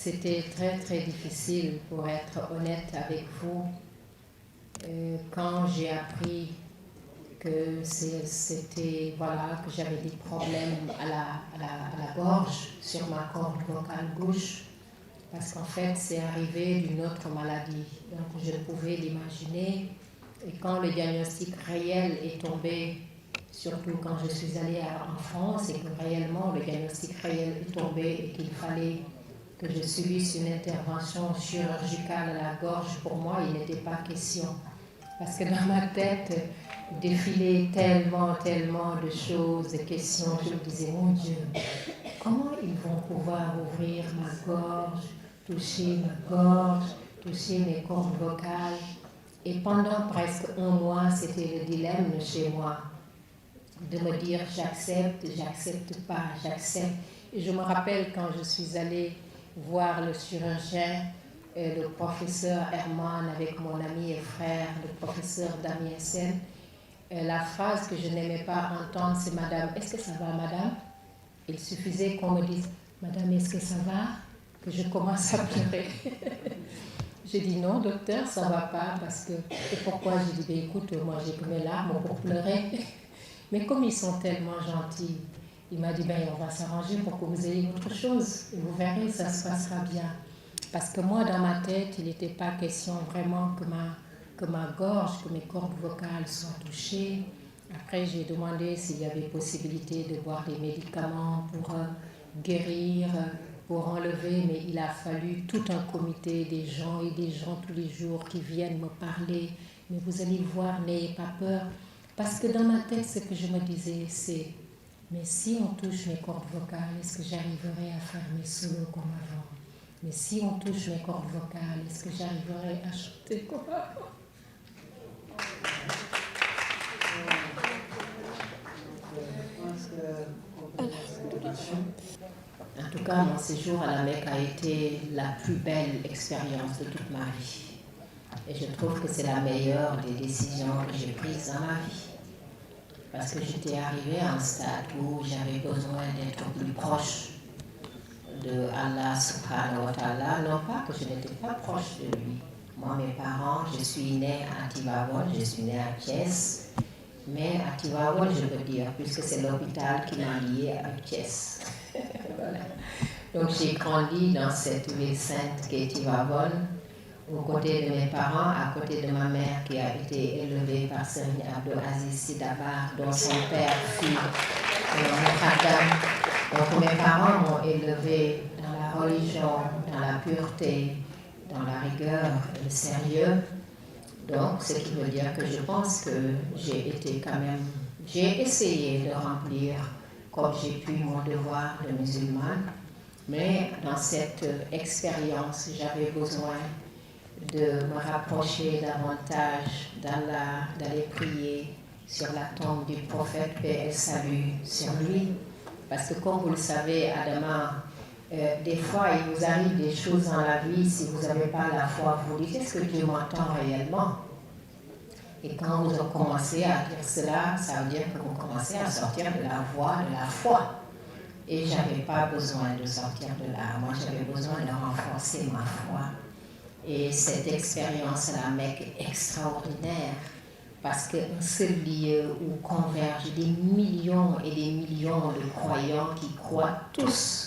c'était très très difficile pour être honnête avec vous. Quand j'ai appris que c'était, voilà, que j'avais des problèmes à la gorge, sur ma corde vocale gauche, parce qu'en fait c'est arrivé d'une autre maladie, donc je pouvais l'imaginer. Et quand le diagnostic réel est tombé, surtout quand je suis allée en France, et que réellement le diagnostic réel est tombé et qu'il fallait que je subisse une intervention chirurgicale à la gorge, pour moi il n'était pas question. Parce que dans ma tête défilaient tellement de choses, de questions. Je me disais, mon Dieu, comment ils vont pouvoir ouvrir ma gorge, toucher ma gorge, toucher mes cordes vocales? Et pendant presque un mois, c'était le dilemme chez moi, de me dire j'accepte, j'accepte pas, j'accepte. Et je me rappelle quand je suis allée voir le chirurgien, le professeur Herman avec mon ami et frère, le professeur Damien Sen, la phrase que je n'aimais pas entendre, c'est Madame, est-ce que ça va, Madame? Il suffisait qu'on me dise, Madame, est-ce que ça va? Que je commence à pleurer. J'ai dit non, docteur, ça ne va pas, parce que. Et pourquoi? J'ai dit, écoute, moi j'ai que mes larmes pour pleurer. Mais comme ils sont tellement gentils, il m'a dit, on va s'arranger pour que vous ayez autre chose. Et vous verrez, ça se passera bien. Parce que moi, dans ma tête, il n'était pas question vraiment que ma gorge, que mes cordes vocales soient touchées. Après, j'ai demandé s'il y avait possibilité de boire des médicaments pour guérir, pour enlever, mais il a fallu tout un comité, des gens tous les jours qui viennent me parler. Mais vous allez voir, n'ayez pas peur. Parce que dans ma tête, ce que je me disais, c'est, mais si on touche mes cordes vocales, est-ce que j'arriverai à faire mes solos comme avant? Mais si on touche mes cordes vocales, est-ce que j'arriverai à chanter comme avant? En tout cas, mon séjour à la Mecque a été la plus belle expérience de toute ma vie. Et je trouve que c'est la meilleure des décisions que j'ai prises dans ma vie. Parce que j'étais arrivée à un stade où j'avais besoin d'être plus proche de Allah subhanahu wa ta'ala. Non pas que je n'étais pas proche de lui. Moi, mes parents, je suis née à Tivaouane, je suis née à Thiès. Mais à Tivaouane, je peux dire, puisque c'est l'hôpital qui m'a liée avec Thiès. Voilà. Donc j'ai grandi dans cette ville sainte qui est Tivaouane, aux côtés de mes parents, à côté de ma mère qui a été élevée par Serigne Abdou Aziz Sy Dabakh, dont son père fut Moukhaddam. Donc mes parents m'ont élevée dans la religion, dans la pureté, dans la rigueur et le sérieux. Donc, ce qui veut dire que je pense que j'ai été quand même, j'ai essayé de remplir comme j'ai pu mon devoir de musulmane, mais dans cette expérience, j'avais besoin de me rapprocher davantage d'Allah, d'aller prier sur la tombe du prophète, paix et salut sur lui. Parce que comme vous le savez, Adama, des fois, il vous arrive des choses dans la vie, si vous n'avez pas la foi, vous dites, est-ce que Dieu m'entend réellement? Et quand vous commencez à dire cela, ça veut dire que vous commencez à sortir de la voie de la foi. Et je n'avais pas besoin de sortir de là. Moi, j'avais besoin de renforcer ma foi. Et cette expérience à la Mecque est extraordinaire. Parce qu'un seul lieu où convergent des millions et des millions de croyants qui croient tous